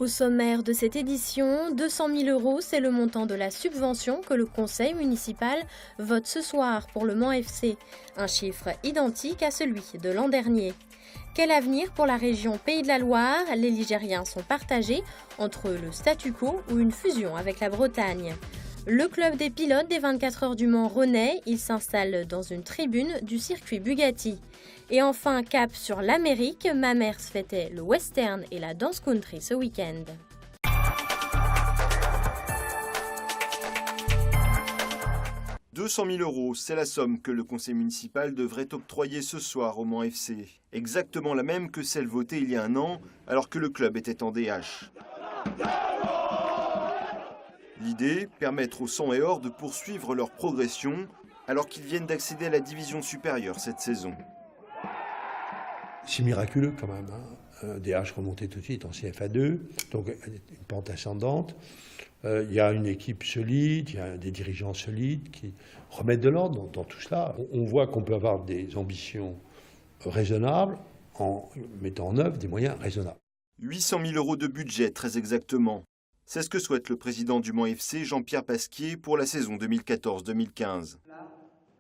Au sommaire de cette édition, 200 000 €, c'est le montant de la subvention que le conseil municipal vote ce soir pour le Mans FC, un chiffre identique à celui de l'an dernier. Quel avenir pour la région Pays de la Loire? Les Ligériens sont partagés entre le statu quo ou une fusion avec la Bretagne. Le club des pilotes des 24 heures du Mans renaît, il s'installe dans une tribune du circuit Bugatti. Et enfin, cap sur l'Amérique, Mamers fêtait le western et la danse country ce week-end. 200 000 €, c'est la somme que le conseil municipal devrait octroyer ce soir au Mans FC. Exactement la même que celle votée il y a un an, alors que le club était en DH. L'idée, permettre aux 100 et or de poursuivre leur progression, alors qu'ils viennent d'accéder à la division supérieure cette saison. C'est miraculeux quand même, hein. DH remonté tout de suite en CFA2, donc une pente ascendante. Il y a une équipe solide, il y a des dirigeants solides qui remettent de l'ordre dans tout cela. On voit qu'on peut avoir des ambitions raisonnables en mettant en œuvre des moyens raisonnables. 800 000 € de budget, très exactement. C'est ce que souhaite le président du Mans FC, Jean-Pierre Pasquier, pour la saison 2014-2015.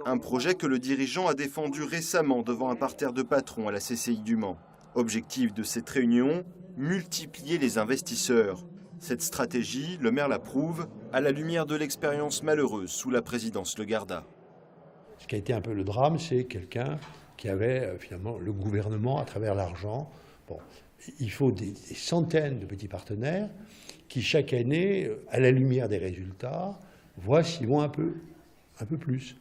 Un projet que le dirigeant a défendu récemment devant un parterre de patrons à la CCI du Mans. Objectif de cette réunion, multiplier les investisseurs. Cette stratégie, le maire l'approuve, à la lumière de l'expérience malheureuse sous la présidence Legarda. Ce qui a été un peu le drame, c'est quelqu'un qui avait finalement le gouvernement à travers l'argent. Bon, il faut des centaines de petits partenaires qui, chaque année, à la lumière des résultats, voient s'ils vont un peu plus.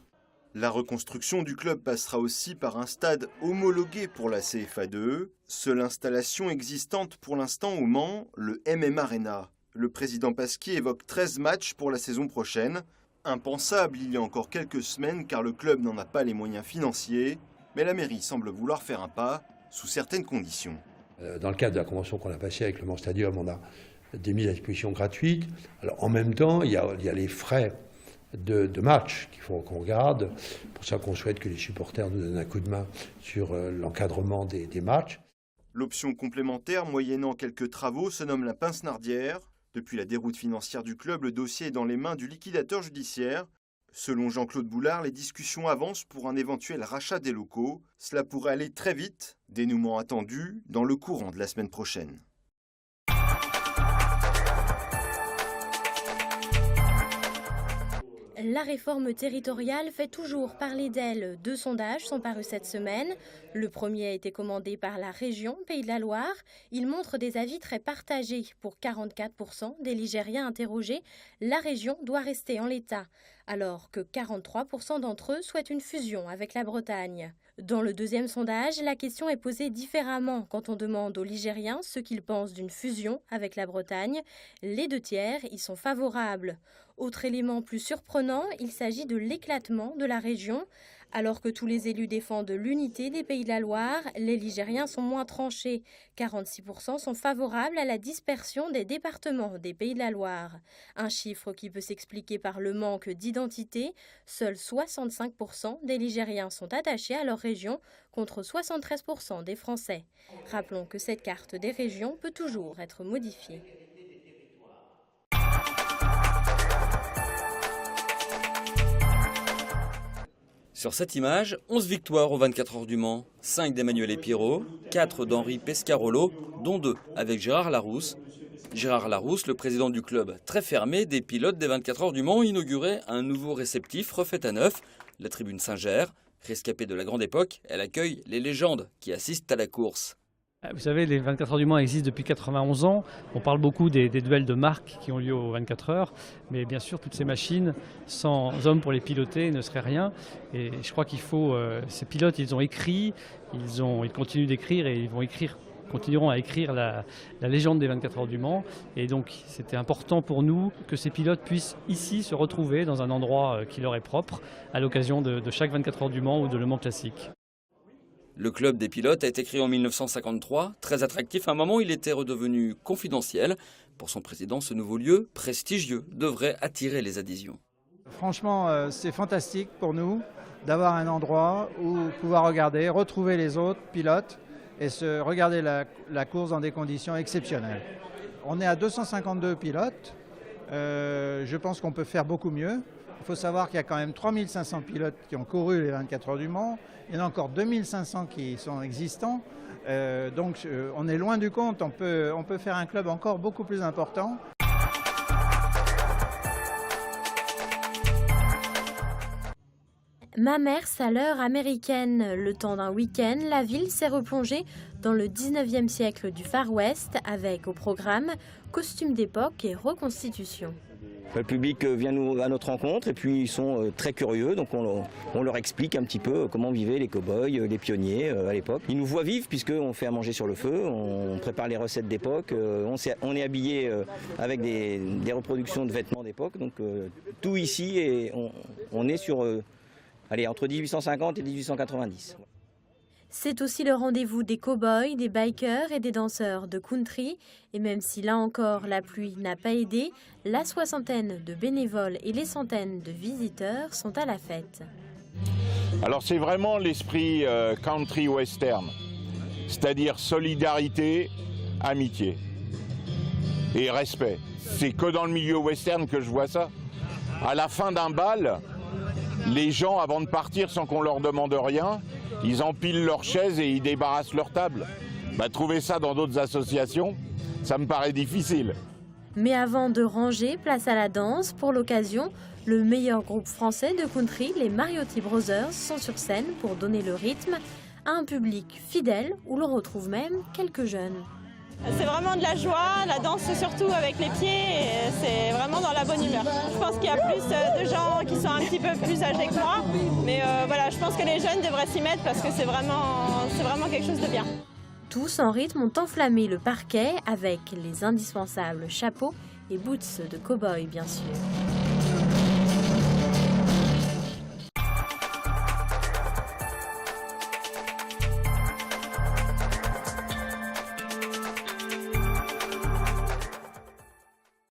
La reconstruction du club passera aussi par un stade homologué pour la CFA2. Seule installation existante pour l'instant au Mans, le MM Arena. Le président Pasquier évoque 13 matchs pour la saison prochaine. Impensable il y a encore quelques semaines car le club n'en a pas les moyens financiers. Mais la mairie semble vouloir faire un pas sous certaines conditions. Dans le cadre de la convention qu'on a passée avec le Mans Stadium, on a des mises à disposition gratuites. Alors, en même temps, il y a les frais de match qu'il faut qu'on regarde. C'est pour ça qu'on souhaite que les supporters nous donnent un coup de main sur l'encadrement des matchs. L'option complémentaire, moyennant quelques travaux, se nomme la pince nardière. Depuis la déroute financière du club, le dossier est dans les mains du liquidateur judiciaire. Selon Jean-Claude Boulard, les discussions avancent pour un éventuel rachat des locaux. Cela pourrait aller très vite, dénouement attendu dans le courant de la semaine prochaine. La réforme territoriale fait toujours parler d'elle. 2 sondages sont parus cette semaine. Le premier a été commandé par la région Pays de la Loire. Il montre des avis très partagés. Pour 44% des Ligériens interrogés, la région doit rester en l'état, alors que 43% d'entre eux souhaitent une fusion avec la Bretagne. Dans le deuxième sondage, la question est posée différemment. Quand on demande aux Ligériens ce qu'ils pensent d'une fusion avec la Bretagne, les 2/3 y sont favorables. Autre élément plus surprenant, il s'agit de l'éclatement de la région. Alors que tous les élus défendent l'unité des Pays de la Loire, les Ligériens sont moins tranchés. 46% sont favorables à la dispersion des départements des Pays de la Loire. Un chiffre qui peut s'expliquer par le manque d'identité. Seuls 65% des Ligériens sont attachés à leur région, contre 73% des Français. Rappelons que cette carte des régions peut toujours être modifiée. Sur cette image, 11 victoires aux 24 heures du Mans, 5 d'Emmanuel Epiro, 4 d'Henri Pescarolo, dont 2 avec Gérard Larousse. Gérard Larousse, le président du club très fermé des pilotes des 24 heures du Mans, inaugurait un nouveau réceptif refait à neuf, la tribune Saint-Ger. Rescapée de la grande époque, elle accueille les légendes qui assistent à la course. Vous savez, les 24 heures du Mans existent depuis 91 ans. On parle beaucoup des duels de marque qui ont lieu aux 24 heures. Mais bien sûr, toutes ces machines, sans hommes pour les piloter, ne seraient rien. Et je crois qu'il faut... ces pilotes, ils ont écrit, ils continuent d'écrire et ils continueront à écrire la légende des 24 heures du Mans. Et donc, c'était important pour nous que ces pilotes puissent ici se retrouver dans un endroit qui leur est propre à l'occasion de chaque 24 heures du Mans ou de Le Mans Classique. Le club des pilotes a été créé en 1953, très attractif. À un moment, il était redevenu confidentiel. Pour son président, ce nouveau lieu, prestigieux, devrait attirer les adhésions. Franchement, c'est fantastique pour nous d'avoir un endroit où pouvoir regarder, retrouver les autres pilotes et se regarder la course dans des conditions exceptionnelles. On est à 252 pilotes. Je pense qu'on peut faire beaucoup mieux. Il faut savoir qu'il y a quand même 3500 pilotes qui ont couru les 24 heures du Mans. Il y en a encore 2500 qui sont existants. Donc on est loin du compte. On peut faire un club encore beaucoup plus important. Mamers à l'heure américaine. Le temps d'un week-end, la ville s'est replongée dans le 19e siècle du Far West avec au programme costumes d'époque et reconstitution. Le public vient à notre rencontre et puis ils sont très curieux, donc on leur explique un petit peu comment vivaient les cow-boys, les pionniers à l'époque. Ils nous voient vivre puisqu'on fait à manger sur le feu, on prépare les recettes d'époque, on est habillé avec des reproductions de vêtements d'époque, donc tout ici, et on est sur entre 1850 et 1890. C'est aussi le rendez-vous des cow-boys, des bikers et des danseurs de country. Et même si là encore la pluie n'a pas aidé, la soixantaine de bénévoles et les centaines de visiteurs sont à la fête. Alors c'est vraiment l'esprit country western, c'est-à-dire solidarité, amitié et respect. C'est que dans le milieu western que je vois ça. À la fin d'un bal, les gens, avant de partir sans qu'on leur demande rien, ils empilent leurs chaises et ils débarrassent leur table. Trouver ça dans d'autres associations, ça me paraît difficile. Mais avant de ranger, place à la danse. Pour l'occasion, le meilleur groupe français de country, les Mariotti Brothers, sont sur scène pour donner le rythme à un public fidèle où l'on retrouve même quelques jeunes. C'est vraiment de la joie, la danse surtout avec les pieds, et c'est vraiment dans la bonne humeur. Je pense qu'il y a plus de gens qui sont un petit peu plus âgés que moi, mais voilà, je pense que les jeunes devraient s'y mettre parce que c'est vraiment quelque chose de bien. Tous en rythme ont enflammé le parquet avec les indispensables chapeaux et boots de cow-boy bien sûr.